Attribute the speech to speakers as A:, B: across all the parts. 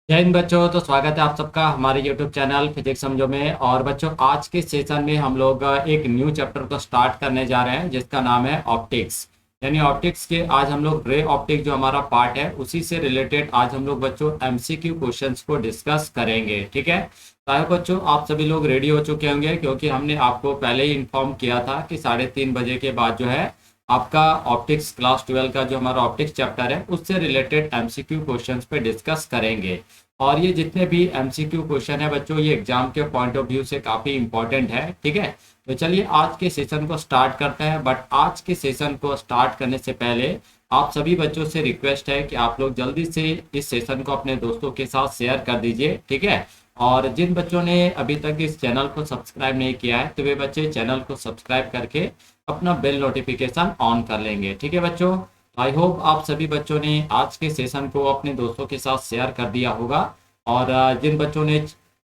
A: जय हिंद बच्चों। तो स्वागत है आप सबका हमारे YouTube चैनल फिजिक्स समझो में। और बच्चों, आज के सेशन में हम लोग एक न्यू चैप्टर को स्टार्ट करने जा रहे हैं जिसका नाम है ऑप्टिक्स। यानी ऑप्टिक्स के आज हम लोग रे ऑप्टिक जो हमारा पार्ट है उसी से रिलेटेड आज हम लोग बच्चों MCQ क्वेश्चंस को डिस्कस करेंगे। ठीक है, तो आई होप बच्चों आप सभी लोग रेडी हो चुके होंगे, क्योंकि हमने आपको पहले ही इन्फॉर्म किया था कि 3:30 बजे के बाद जो है आपका ऑप्टिक्स क्लास 12 का जो हमारा ऑप्टिक्स चैप्टर है उससे रिलेटेड MCQ क्वेश्चंस पे डिस्कस करेंगे। और ये जितने भी MCQ क्वेश्चन है बच्चों, ये एग्जाम के पॉइंट ऑफ व्यू से काफ़ी इंपॉर्टेंट है। ठीक है, तो चलिए आज के सेशन को स्टार्ट करते हैं। बट आज के सेशन को स्टार्ट करने से पहले आप सभी बच्चों से रिक्वेस्ट है कि आप लोग जल्दी से इस सेशन को अपने दोस्तों के साथ शेयर कर दीजिए। ठीक है, और जिन बच्चों ने अभी तक इस चैनल को सब्सक्राइब नहीं किया है तो वे बच्चे चैनल को सब्सक्राइब करके अपना बेल नोटिफिकेशन ऑन कर लेंगे। ठीक है बच्चों, आई होप आप सभी बच्चों ने आज के सेशन को अपने दोस्तों के साथ शेयर कर दिया होगा। और जिन बच्चों ने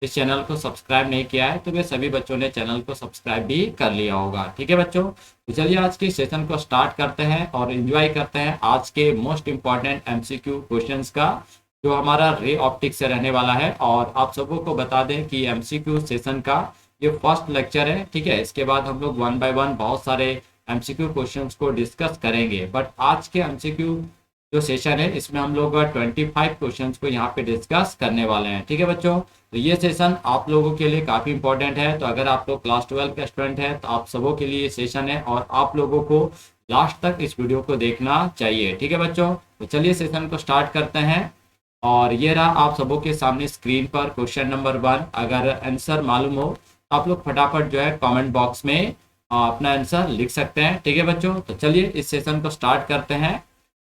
A: इस चैनल को सब्सक्राइब नहीं किया है तो वे सभी बच्चों ने चैनल को सब्सक्राइब भी कर लिया होगा। ठीक है बच्चों, तो चलिए आज के सेशन को स्टार्ट करते हैं और एंजॉय करते हैं आज के मोस्ट इम्पॉर्टेंट MCQ क्वेश्चंस का, जो हमारा रे ऑप्टिक्स से रहने वाला है। और आप सबों को बता दें कि MCQ सेशन का ये फर्स्ट लेक्चर है। ठीक है, इसके बाद हम लोग 1 बाय 1 बहुत सारे MCQ क्वेश्चंस को डिस्कस करेंगे। बट आज के MCQ जो सेशन है इसमें हम लोग 25 क्वेश्चंस को यहाँ पे डिस्कस करने वाले हैं। ठीक है बच्चों, तो ये सेशन आप लोगों के लिए काफ़ी इंपॉर्टेंट है। तो अगर आप लोग क्लास 12 के स्टूडेंट हैं तो आप सबों के लिए ये सेशन है और आप लोगों को लास्ट तक इस वीडियो को देखना चाहिए। ठीक है बच्चों, तो चलिए सेशन को स्टार्ट करते हैं। और ये रहा आप सबों के सामने स्क्रीन पर क्वेश्चन नंबर 1। अगर आंसर मालूम हो तो आप लोग फटाफट जो है कमेंट बॉक्स में अपना आंसर लिख सकते हैं। ठीक है बच्चों, तो चलिए इस सेशन को स्टार्ट करते हैं।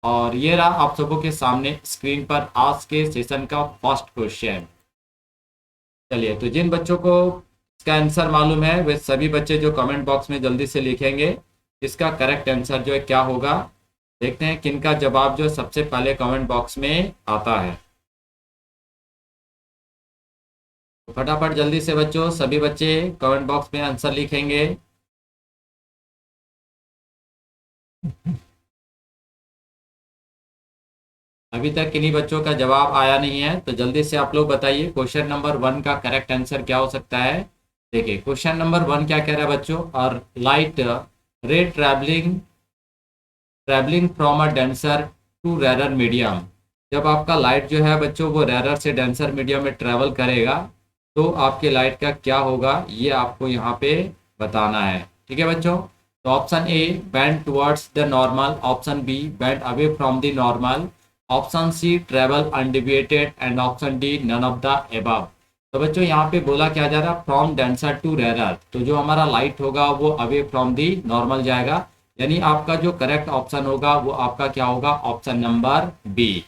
A: और ये रहा आप सबों के सामने स्क्रीन पर आज के सेशन का फर्स्ट क्वेश्चन। चलिए, तो जिन बच्चों को इसका आंसर मालूम है वे सभी बच्चे जो कमेंट बॉक्स में जल्दी से लिखेंगे इसका करेक्ट आंसर जो है क्या होगा। देखते हैं किनका जवाब जो सबसे पहले कमेंट बॉक्स में आता है। तो फटाफट जल्दी से बच्चों सभी बच्चे कमेंट बॉक्स में आंसर लिखेंगे। अभी तक किन्हीं बच्चों का जवाब आया नहीं है तो जल्दी से आप लोग बताइए क्वेश्चन नंबर 1 का करेक्ट आंसर क्या हो सकता है। देखिए क्वेश्चन नंबर 1 क्या कह रहा है बच्चों, और light ray travelling travelling from a denser to rarer medium. जब आपका लाइट जो है बच्चों वो रेरर से डेंसर मीडियम में ट्रैवल करेगा तो आपके लाइट का क्या होगा ये आपको यहाँ पे बताना है। ठीक है बच्चों, तो option A bend towards the normal, option B bend away from the normal, option C travel undeviated and option D none of the above. तो बच्चों यहाँ पे बोला क्या जा रहा है, फ्रॉम डेंसर टू रेरर। तो जो हमारा लाइट होगा वो अवे फ्रॉम दी नॉर्मल जाएगा, यानी आपका जो करेक्ट ऑप्शन होगा वो आपका क्या होगा, ऑप्शन नंबर बी।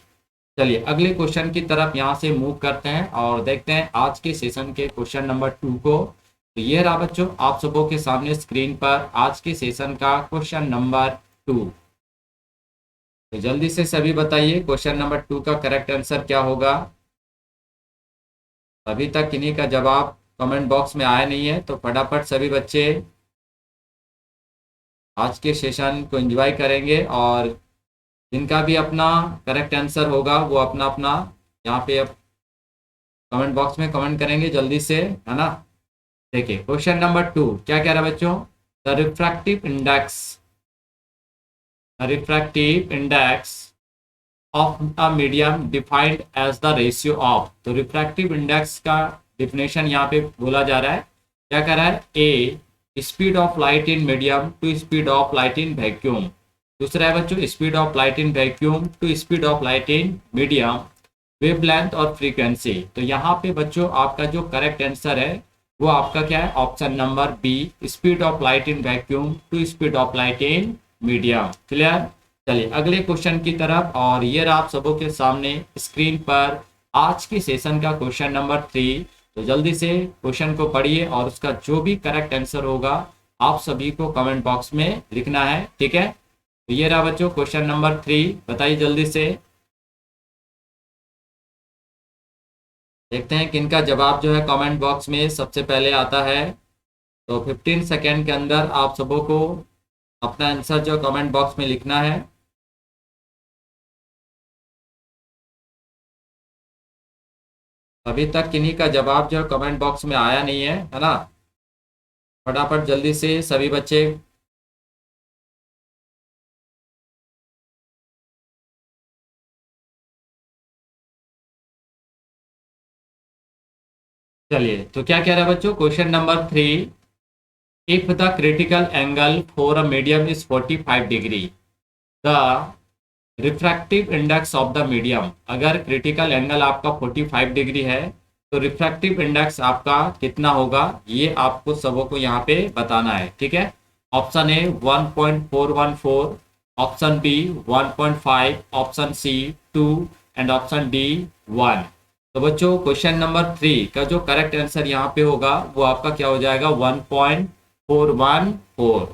A: चलिए अगले क्वेश्चन की तरफ यहाँ से मूव करते हैं और देखते हैं आज के सेशन के क्वेश्चन नंबर 2 को। तो ये रहा बच्चों आप सबों के सामने स्क्रीन पर आज के सेशन का क्वेश्चन नंबर 2। तो जल्दी से सभी बताइए क्वेश्चन नंबर 2 का करेक्ट आंसर क्या होगा। अभी तक किन्हीं का जवाब कमेंट बॉक्स में आया नहीं है तो फटाफट सभी बच्चे आज के सेशन को एंजॉय करेंगे। और जिनका भी अपना करेक्ट आंसर होगा वो अपना अपना यहाँ पे अब कमेंट बॉक्स में कमेंट करेंगे जल्दी से, है ना। देखिए क्वेश्चन नंबर 2 क्या कह रहा है बच्चों, the refractive index of a medium defined as the ratio of. तो रिफ्रैक्टिव इंडेक्स का डिफिनेशन यहाँ पे बोला जा रहा है। क्या कह रहा है, A speed of light in medium to speed of light in vacuum. दूसरा है बच्चों speed of light in vacuum to speed of light in medium, wavelength और फ्रीक्वेंसी। तो यहाँ पे बच्चों आपका जो करेक्ट आंसर है वो आपका क्या है, option number B speed of light in vacuum to speed of light in medium. Clear. चलिए अगले क्वेश्चन की तरफ, और ये रहा आप सबों के सामने स्क्रीन पर आज के सेशन का क्वेश्चन नंबर 3। तो जल्दी से क्वेश्चन को पढ़िए और उसका जो भी करेक्ट आंसर होगा आप सभी को कमेंट बॉक्स में लिखना है। ठीक है, तो ये रहा बच्चों क्वेश्चन नंबर 3, बताइए जल्दी से। देखते हैं किनका जवाब जो है कमेंट बॉक्स में सबसे पहले आता है। तो 15 सेकेंड के अंदर आप सबों को अपना आंसर जो कमेंट बॉक्स में लिखना है। अभी तक किन्हीं का जवाब जो कमेंट बॉक्स में आया नहीं है ना? फटाफट जल्दी से सभी बच्चे। चलिए, तो क्या कह रहा है बच्चों, question number 3। If the critical angle for a medium is 45 degree, the refractive index of the medium, अगर क्रिटिकल एंगल आपका 45 डिग्री है तो रिफ्रैक्टिव इंडेक्स आपका कितना होगा, ये आपको सबों को यहाँ पे बताना है। ठीक है, option A 1.414, option B 1.5, option C 2 and option D 1। तो बच्चों क्वेश्चन नंबर 3 का जो करेक्ट आंसर यहाँ पे होगा वो आपका क्या हो जाएगा, 1.414।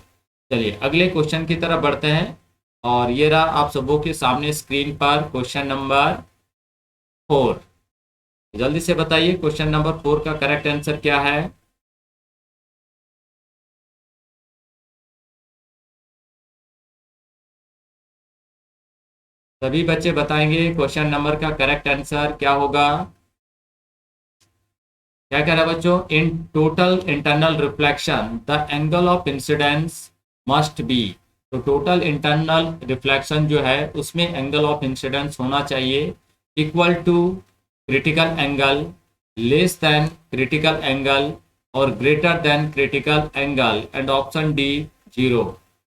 A: चलिए अगले क्वेश्चन की तरफ बढ़ते हैं, और ये रहा आप सबों के सामने स्क्रीन पर क्वेश्चन नंबर 4। जल्दी से बताइए क्वेश्चन नंबर 4 का करेक्ट आंसर क्या है। सभी बच्चे बताएंगे क्वेश्चन नंबर का करेक्ट आंसर क्या होगा। क्या कह रहा है बच्चों, in total internal reflection the angle of incidence must be. तो टोटल इंटरनल रिफ्लेक्शन जो है उसमें एंगल ऑफ इंसिडेंस होना चाहिए equal to critical angle, less than critical angle और greater than critical angle, and option D 0।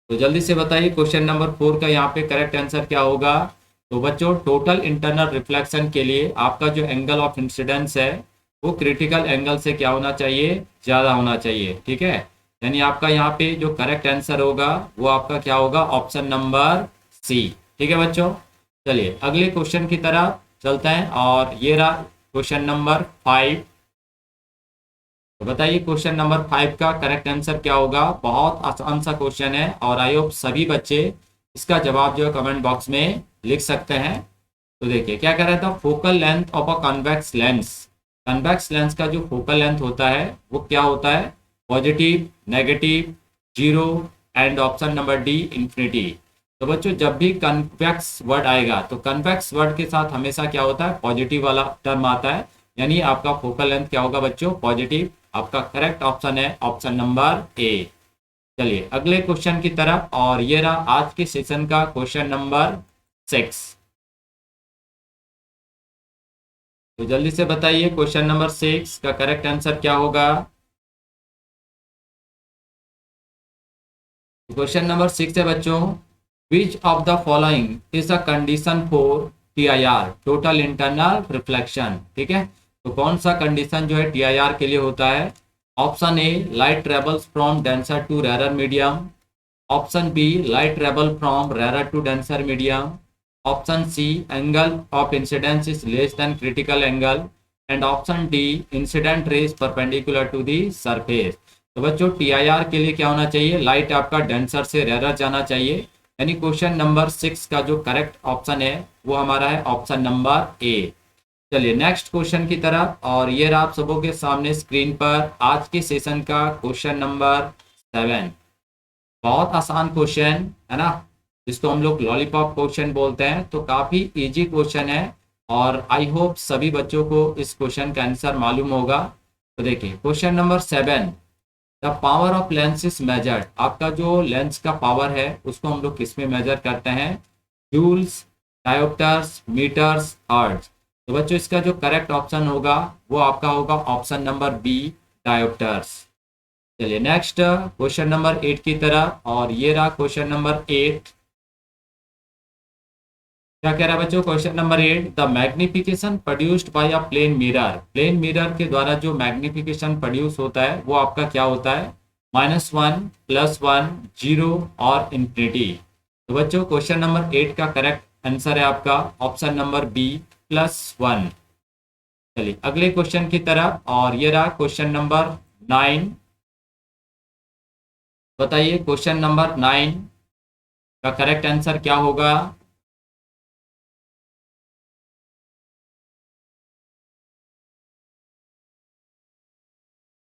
A: तो जल्दी से बताइए क्वेश्चन नंबर 4 का यहाँ पे करेक्ट आंसर क्या होगा। तो बच्चों टोटल इंटरनल रिफ्लेक्शन के लिए आपका जो एंगल ऑफ इंसिडेंस है वो क्रिटिकल एंगल से क्या होना चाहिए, ज़्यादा होना चाहिए। ठीक है, यानी आपका यहाँ पे जो करेक्ट आंसर होगा वो आपका क्या होगा, ऑप्शन नंबर सी। ठीक है बच्चों, चलिए अगले क्वेश्चन की तरफ चलते हैं, और ये रहा क्वेश्चन नंबर 5। तो बताइए क्वेश्चन नंबर 5 का करेक्ट आंसर क्या होगा। बहुत आसान सा क्वेश्चन है, और आई होप सभी बच्चे इसका जवाब जो है कमेंट बॉक्स में लिख सकते हैं। तो देखिए क्या कह रहा था, focal length of a convex lens. Convex lens का जो फोकल लेंथ होता है वो क्या होता है, positive, negative, zero and option number D infinity. तो बच्चों जब भी कन्वेक्स वर्ड आएगा तो कन्वेक्स वर्ड के साथ हमेशा क्या होता है, पॉजिटिव वाला टर्म आता है, यानी आपका फोकल लेंथ क्या होगा बच्चों, पॉजिटिव। आपका करेक्ट ऑप्शन है ऑप्शन नंबर ए। चलिए अगले क्वेश्चन की तरफ, और ये रहा आज के सेशन का क्वेश्चन नंबर 6। तो जल्दी से बताइए क्वेश्चन नंबर 6 का करेक्ट आंसर क्या होगा। क्वेश्चन नंबर 6 है बच्चों, विच of the following is a condition for TIR, total internal reflection. ठीक है, तो कौन सा कंडीशन जो है TIR के लिए होता है। Option A light travels from denser to rarer medium, option B light travel from rarer to denser medium, option C angle of incidence is less than critical angle, and option D incident rays perpendicular to the surface. तो बच्चों TIR के लिए क्या होना चाहिए, light आपका denser से rarer जाना चाहिए, यानी क्वेश्चन नंबर 6 का जो करेक्ट ऑप्शन है वो हमारा है ऑप्शन नंबर ए। चलिए नेक्स्ट क्वेश्चन की तरफ, और ये रहा आप सबों के सामने स्क्रीन पर आज के सेशन का क्वेश्चन नंबर 7। बहुत आसान क्वेश्चन है ना, जिसको हम लोग लॉलीपॉप क्वेश्चन बोलते हैं। तो काफी इजी क्वेश्चन है, और आई होप सभी बच्चों को इस क्वेश्चन का आंसर मालूम होगा। तो देखिए question number 7, the power of lens is measured. आपका जो लेंस का पावर है उसको हम लोग किस में मेजर करते हैं, जूल्स, डायोप्टर्स, मीटर्स, हर्ट्ज। तो बच्चों इसका जो करेक्ट ऑप्शन होगा वो आपका होगा ऑप्शन नंबर बी, डायोप्टर्स। चलिए नेक्स्ट क्वेश्चन नंबर 8 की तरफ, और ये रहा क्वेश्चन नंबर 8। क्या कह रहा है बच्चों, question number 8, the magnification produced by a plane mirror. Plane mirror के द्वारा जो मैग्निफिकेशन प्रोड्यूस होता है वो आपका क्या होता है, -1, +1, 0 और इंफिनिटी। तो बच्चों क्वेश्चन नंबर 8 का करेक्ट आंसर है आपका ऑप्शन नंबर बी, +1। चलिए अगले क्वेश्चन की तरफ, और ये रहा क्वेश्चन नंबर 9। बताइए क्वेश्चन नंबर 9 का करेक्ट आंसर क्या होगा।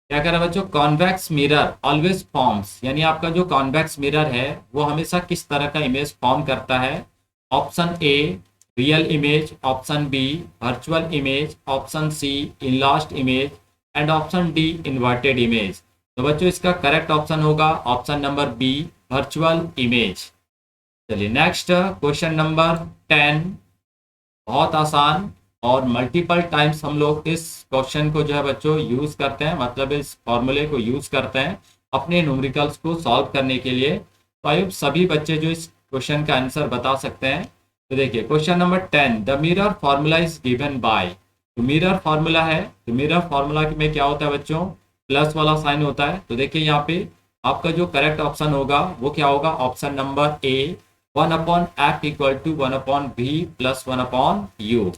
A: क्या कह रहा है बच्चों, कॉन्वेक्स मिरर ऑलवेज फॉर्म्स, यानी आपका जो कॉन्वेक्स मिरर है वो हमेशा किस तरह का इमेज फॉर्म करता है। Option A real image, option B virtual image, option C enlarged image and option D inverted image. तो बच्चों इसका करेक्ट ऑप्शन होगा option number B virtual image. चलिए नेक्स्ट क्वेश्चन नंबर 10, बहुत आसान और मल्टीपल टाइम्स हम लोग इस क्वेश्चन को जो है बच्चों यूज करते हैं, मतलब इस फॉर्मूले को यूज करते हैं अपने न्यूमेरिकल्स को सॉल्व करने के लिए। तो आई होप सभी बच्चे जो इस क्वेश्चन का आंसर बता सकते हैं। तो देखिए question number 10, the mirror formula is given by. तो मिरर फार्मूला है, तो मिरर फार्मूला में क्या होता है बच्चों, प्लस वाला साइन होता है। तो देखिए यहाँ पे आपका जो करेक्ट ऑप्शन होगा वो क्या होगा, option number A 1/f equal to 1/v plus 1/u।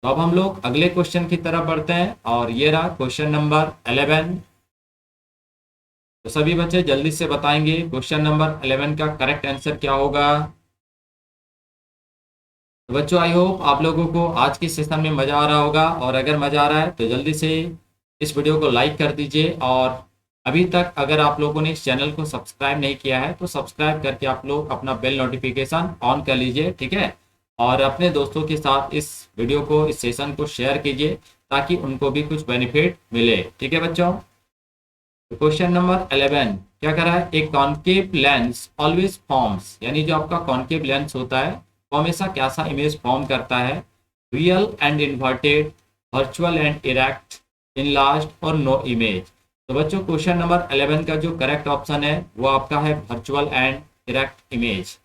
A: तो अब हम लोग अगले क्वेश्चन की तरफ बढ़ते हैं और ये रहा क्वेश्चन नंबर 11। तो सभी बच्चे जल्दी से बताएंगे क्वेश्चन नंबर 11 का करेक्ट आंसर क्या होगा। तो बच्चों आई होप आप लोगों को आज के सेशन में मज़ा आ रहा होगा, और अगर मज़ा आ रहा है तो जल्दी से इस वीडियो को लाइक कर दीजिए, और अभी तक अगर आप लोगों ने इस चैनल को सब्सक्राइब नहीं किया है तो सब्सक्राइब करके आप लोग अपना बेल नोटिफिकेशन ऑन कर लीजिए, ठीक है। और अपने दोस्तों के साथ इस वीडियो को, इस सेशन को शेयर कीजिए ताकि उनको भी कुछ बेनिफिट मिले, ठीक है बच्चों। तो क्वेश्चन नंबर 11 क्या कर रहा है, एक कॉन्केव लेंस ऑलवेज फॉर्म्स, यानी जो आपका कॉन्केव लेंस होता है वो हमेशा कैसा इमेज फॉर्म करता है, real and inverted, virtual and erect, enlarged और नो इमेज। तो बच्चों क्वेश्चन नंबर 11 का जो करेक्ट ऑप्शन है वो आपका है वर्चुअल एंड इरेक्ट इमेज।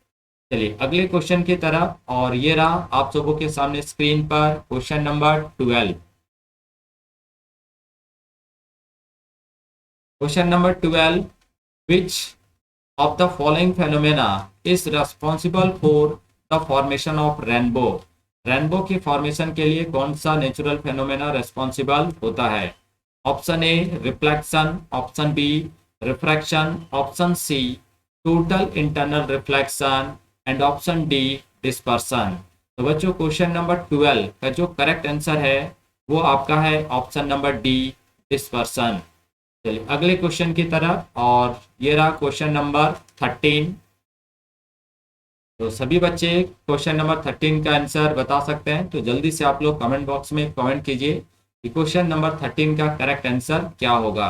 A: चलिए अगले क्वेश्चन की तरफ, और ये रहा आप सबों के सामने स्क्रीन पर question number 12। Question number 12, which of the following phenomena is responsible for the formation of rainbow. Rainbow की फॉर्मेशन के लिए कौन सा नेचुरल फेनोमेना रिस्पॉन्सिबल होता है। Option A reflection, option B refraction, option C total internal reflection and option D dispersion. तो बच्चों question number 12 का जो करेक्ट आंसर है वो आपका है ऑप्शन नंबर डी डिस्पर्सन। चलिए अगले क्वेश्चन की तरफ, और ये रहा क्वेश्चन नंबर 13। तो सभी बच्चे क्वेश्चन नंबर 13 का आंसर बता सकते हैं, तो जल्दी से आप लोग कमेंट बॉक्स में कमेंट कीजिए कि क्वेश्चन नंबर 13 का करेक्ट आंसर क्या होगा।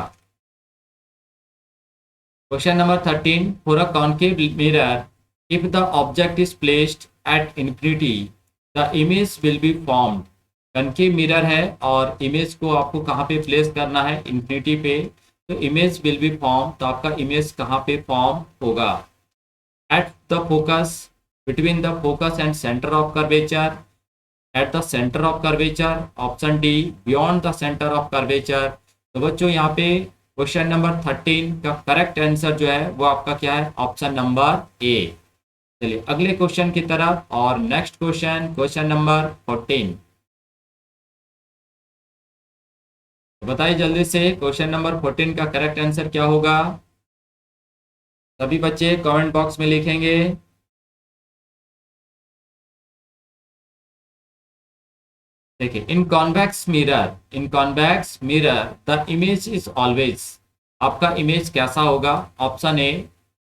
A: Question number 13, for a concave mirror if the object is placed at infinity the image will be formed. Concave mirror है और इमेज को आपको कहाँ पे प्लेस करना है, इंफिनिटी पे, तो इमेज विल बी फॉर्म, तो आपका इमेज कहाँ पे फॉर्म होगा, at the focus, between the focus and centre of curvature, eight the centre of curvature, option D beyond the centre of curvature. तो बच्चों यहाँ पे क्वेश्चन नंबर 13 का करेक्ट आंसर जो है वो आपका क्या है, ऑप्शन नंबर ए। चलिए अगले क्वेश्चन की तरफ, और नेक्स्ट क्वेश्चन क्वेश्चन नंबर 14। बताइए जल्दी से क्वेश्चन नंबर 14 का करेक्ट आंसर क्या होगा। सभी बच्चे कमेंट बॉक्स में लिखेंगे। देखिए in convex mirror the image is always, आपका इमेज कैसा होगा, option A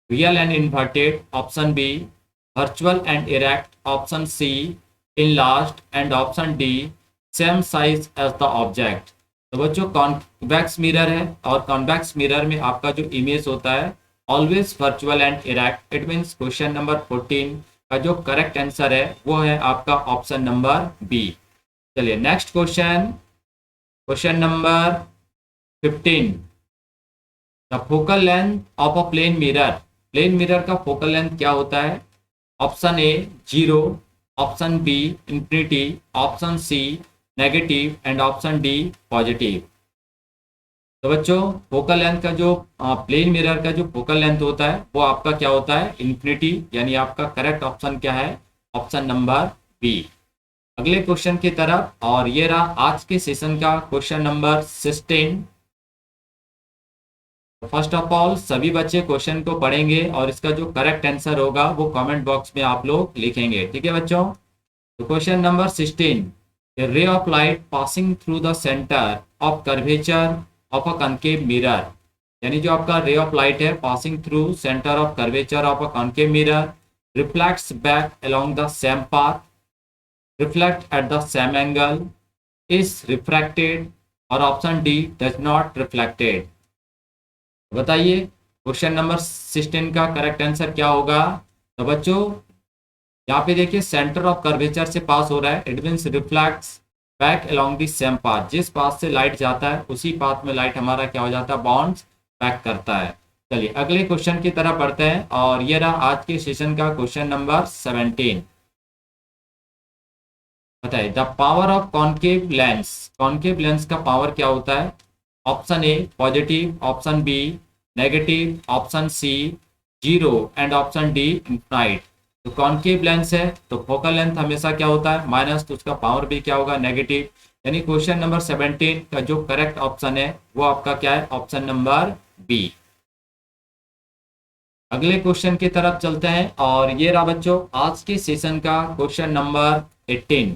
A: real and inverted, option B virtual and erect, option C enlarged and option D same size as the object. तो बच्चों convex mirror है, और convex mirror में आपका जो इमेज होता है always virtual and erect. It means question number 14 का जो करेक्ट आंसर है वो है आपका ऑप्शन नंबर बी। चलिए next question, question number 15, the focal length of a plane mirror. Plane mirror का फोकल लेंथ क्या होता है, option A 0, option B infinity, option C negative and option D positive. तो बच्चों फोकल लेंथ का जो plane mirror का जो फोकल लेंथ होता है वो आपका क्या होता है, इंफिनिटी, यानी आपका करेक्ट ऑप्शन क्या है, ऑप्शन नंबर बी। अगले क्वेश्चन की तरफ, और ये रहा आज के सेशन का question number 16। First of all सभी बच्चे क्वेश्चन को पढ़ेंगे और इसका जो करेक्ट आंसर होगा वो कमेंट बॉक्स में आप लोग लिखेंगे, ठीक है बच्चों। तो question number 16, A ray of light passing through the centre of curvature of a concave mirror, यानी जो आपका रे ऑफ लाइट है passing through centre of curvature of a concave mirror reflects back along the same path reflect at the same angle, is refracted, और option D does not reflected. बताइए question number 16 का correct answer क्या होगा। तो बच्चों यहाँ पे देखिए सेंटर ऑफ कर्वेचर से पास हो रहा है, it means reflects back along the same path. जिस पाथ से लाइट जाता है उसी पाथ में लाइट हमारा क्या हो जाता है, बाउंस बैक करता है। चलिए अगले क्वेश्चन की तरफ बढ़ते हैं और ये रहा आज के सेशन का क्वेश्चन नंबर 17। बताइए the power of concave lens. Concave lens का पावर क्या होता है। Option A positive, option B negative, option C zero and option D infinite. तो कॉन्केव लेंस है तो फोकल लेंथ हमेशा क्या होता है माइनस, तो उसका पावर भी क्या होगा नेगेटिव। यानी क्वेश्चन नंबर 17 का जो करेक्ट ऑप्शन है वो आपका क्या है, ऑप्शन नंबर बी। अगले क्वेश्चन की तरफ चलते हैं और ये रहा बच्चों आज के सेशन का क्वेश्चन नंबर 18।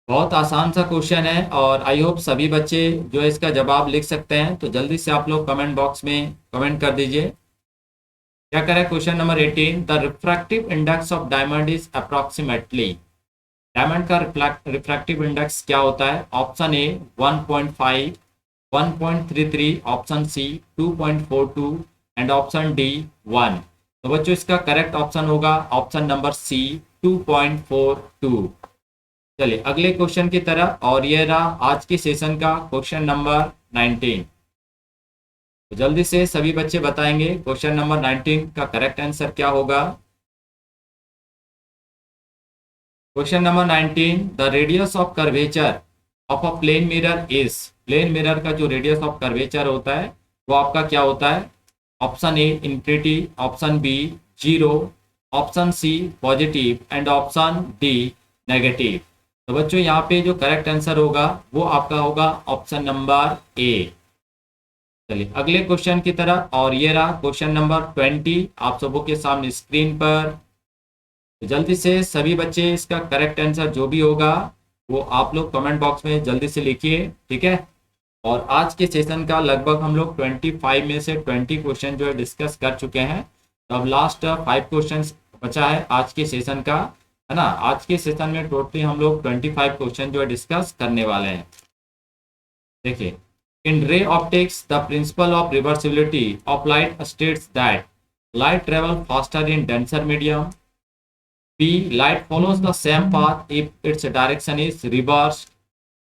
A: बहुत आसान सा क्वेश्चन है और आई होप सभी बच्चे जो है इसका जवाब लिख सकते हैं। तो जल्दी से आप लोग कमेंट बॉक्स में कमेंट कर दीजिए। क्या करें question number 18, the refractive index of diamond is approximately. Diamond का रिफ्रैक्टिव इंडेक्स क्या होता है। Option A 1.5, 1.33, option C 2.42 and option D 1। तो बच्चों इसका करेक्ट ऑप्शन होगा ऑप्शन नंबर सी 2.42। चलिए अगले क्वेश्चन की तरफ और ये रहा आज के सेशन का क्वेश्चन नंबर 19। तो जल्दी से सभी बच्चे बताएंगे क्वेश्चन नंबर 19 का करेक्ट आंसर क्या होगा। Question number 19, the radius of curvature of a plane mirror is. Plane mirror का जो रेडियस ऑफ कर्वेचर होता है वो आपका क्या होता है। Option A infinity, option B zero, option C positive and option D negative. तो बच्चों यहाँ पे जो करेक्ट आंसर होगा वो आपका होगा ऑप्शन नंबर ए। चलिए अगले क्वेश्चन की तरफ और ये रहा क्वेश्चन नंबर 20 आप सबों के सामने स्क्रीन पर। तो जल्दी से सभी बच्चे इसका करेक्ट आंसर जो भी होगा वो आप लोग कमेंट बॉक्स में जल्दी से लिखिए, ठीक है। और आज के सेशन का लगभग हम लोग 25 में से 20 क्वेश्चन जो है डिस्कस कर चुके हैं। तो अब लास्ट 5 क्वेश्चन बचा है आज के सेशन का, है ना। आज के सेशन में टोटली हम लोग 25 क्वेश्चन जो है डिस्कस करने वाले हैं। देखिए in ray optics the principle of reversibility of light states that light travel faster in denser medium. B light follows the same path if its direction is reversed.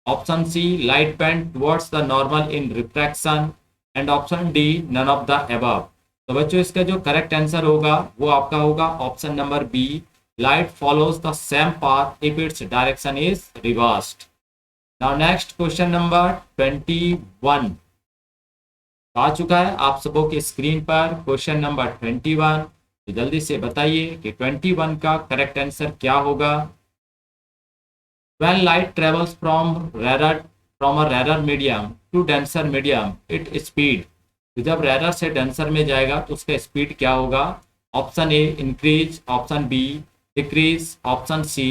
A: Option C light bend towards the normal in refraction and option D none of the above. तो बच्चों इसका जो correct answer होगा वो आपका होगा option number B, light follows the same path if its direction is reversed. Now next question number 21 आ चुका है आप सबों के स्क्रीन पर क्वेश्चन नंबर 21। तो जल्दी से बताइए कि 21 का करेक्ट आंसर क्या होगा। When light travels from a rarer medium to denser medium, its speed। तो जब रेरर से डेंसर में जाएगा तो उसका स्पीड क्या होगा। Option A increase, option B decrease, option C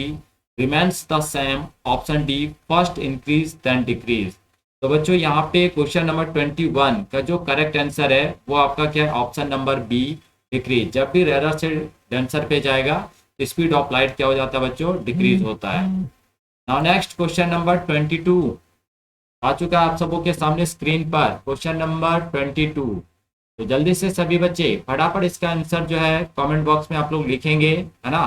A: remains the same, option D first increase then decrease. तो बच्चों यहाँ पे क्वेश्चन नंबर 21 का जो करेक्ट आंसर है वो आपका क्या है, ऑप्शन नंबर बी डिक्रीज। जब भी रेरर से डेंसर पे जाएगा तो स्पीड ऑफ लाइट क्या हो जाता है बच्चों, डिक्रीज होता है। नाउ नेक्स्ट क्वेश्चन नंबर 22 आ चुका है आप सबों के सामने स्क्रीन पर क्वेश्चन नंबर 22। तो जल्दी से सभी बच्चे फटाफट इसका आंसर जो है कमेंट बॉक्स में आप लोग लिखेंगे, है ना।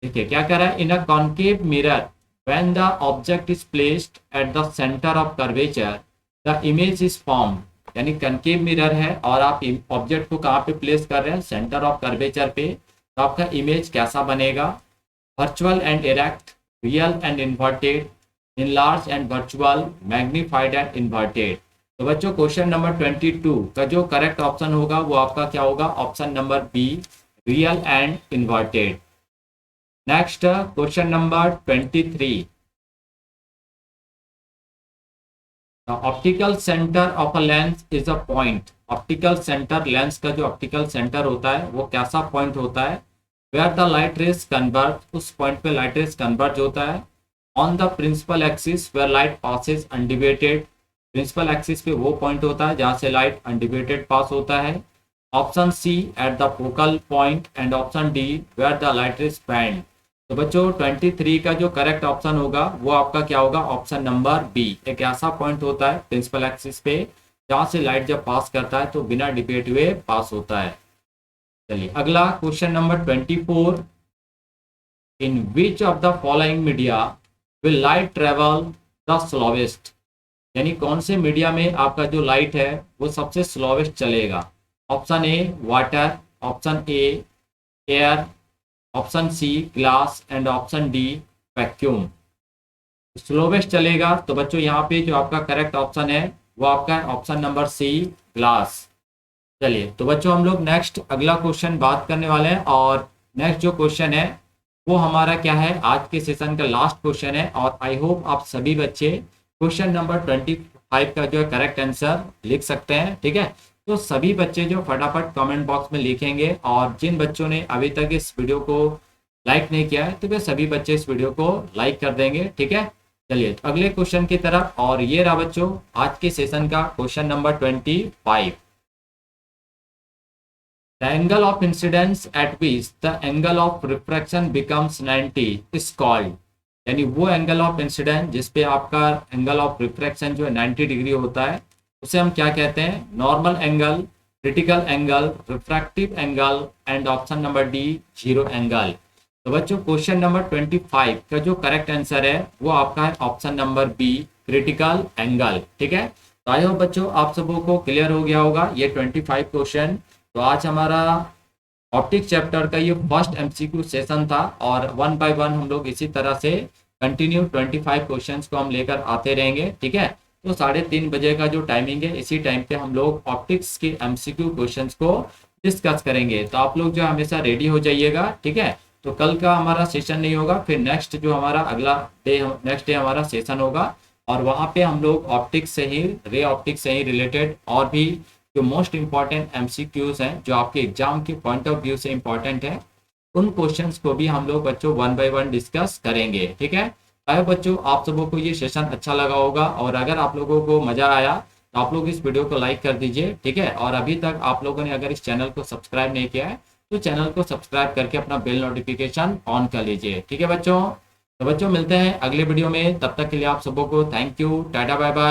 A: देखिए क्या कह रहा है, in a concave mirror when the object is placed at the centre of curvature the image is form. यानी कॉन्केव मिरर है और आप ऑब्जेक्ट को कहाँ पे प्लेस कर रहे हैं, सेंटर ऑफ कर्वेचर पे, तो आपका इमेज कैसा बनेगा। Virtual and erect, real and inverted, enlarge and virtual, magnified and inverted. तो बच्चों क्वेश्चन नंबर 22 का जो करेक्ट ऑप्शन होगा वो आपका क्या होगा, option number be real and inverted. Next question number 23, optical centre of a lens is a point. Optical centre, lens का जो ऑप्टिकल सेंटर होता है वो कैसा पॉइंट होता है। Where the light rays converge, उस पॉइंट पे लाइट रेज कन्वर्ज होता है। On the principal axis where light passes undeviated, principal axis पे वो पॉइंट होता है जहाँ से लाइट अनडिवेटेड पास होता है। Option C at the focal point and option D where the light is bend. तो बच्चों 23 का जो करेक्ट ऑप्शन होगा वो आपका क्या होगा, ऑप्शन नंबर बी। एक ऐसा पॉइंट होता है प्रिंसिपल एक्सिस पे जहां से लाइट जब पास करता है तो बिना डिपेट हुए पास होता है। चलिए अगला question number 24, in which of the following media will light travel the slowest. यानी कौन से मीडिया में आपका जो लाइट है वो सबसे स्लोवेस्ट चलेगा। Option A water, option A air, option C glass and option D vacuum. Slowest चलेगा तो बच्चों यहाँ पे जो आपका करेक्ट ऑप्शन है वो आपका है ऑप्शन नंबर सी ग्लास। चलिए तो बच्चों हम लोग नेक्स्ट अगला क्वेश्चन बात करने वाले हैं और नेक्स्ट जो क्वेश्चन है वो हमारा क्या है, आज के सेशन का लास्ट क्वेश्चन है। और आई होप आप सभी बच्चे क्वेश्चन नंबर 25 का जो है करेक्ट आंसर लिख सकते हैं। ठीक है, तो सभी बच्चे जो फटाफट कमेंट बॉक्स में लिखेंगे और जिन बच्चों ने अभी तक इस वीडियो को लाइक नहीं किया है तो वे सभी बच्चे इस वीडियो को लाइक कर देंगे। ठीक है, चलिए तो अगले क्वेश्चन की तरफ। और ये रहा बच्चों आज के सेशन का question number 25। The angle of incidence at which the angle of refraction becomes 90 is called। यानी वो एंगल ऑफ इंसिडेंस जिस पे आपका एंगल ऑफ रिफ्रैक्शन जो है 90 डिग्री होता है उसे हम क्या कहते हैं, normal angle, critical angle, refractive angle and option number D zero angle. तो बच्चों क्वेश्चन नंबर 25 का जो करेक्ट आंसर है वो आपका है option number B critical angle. ठीक है, तो आई होप बच्चों आप सबों को क्लियर हो गया होगा ये 25 क्वेश्चन। तो आज हमारा ऑप्टिक्स चैप्टर का ये फर्स्ट एमसीक्यू सेशन था और 1 बाय 1 हम लोग इसी तरह से कंटिन्यू 25 क्वेश्चंस को हम लेकर आते रहेंगे। ठीक है, तो 3:30 बजे का जो टाइमिंग है इसी टाइम पे हम लोग ऑप्टिक्स के एमसीक्यू क्वेश्चंस को डिस्कस करेंगे। तो आप लोग जो हमेशा रेडी हो जाइएगा। ठीक है, तो कल का हमारा सेशन नहीं होगा, फिर नेक्स्ट जो हमारा अगला डे नेक्स्ट डे हमारा सेशन होगा और वहाँ पे हम लोग ऑप्टिक्स से ही रे ऑप्टिक्स से ही रिलेटेड और भी जो मोस्ट इंपॉर्टेंट एमसीक्यूज हैं जो आपके एग्जाम के पॉइंट ऑफ व्यू से इंपॉर्टेंट है उन क्वेश्चंस को भी हम लोग बच्चों 1 बाय 1 डिस्कस करेंगे। ठीक है, आए बच्चों आप सबों को ये सेशन अच्छा लगा होगा और अगर आप लोगों को मजा आया तो आप लोग इस वीडियो को लाइक कर दीजिए। ठीक है, और अभी तक आप लोगों ने अगर इस चैनल को सब्सक्राइब नहीं किया है तो चैनल को सब्सक्राइब करके अपना बेल नोटिफिकेशन ऑन कर लीजिए। ठीक है बच्चों, तो बच्चों मिलते हैं अगले वीडियो में, तब तक के लिए आप सबों को थैंक यू, टाटा बाय बाय।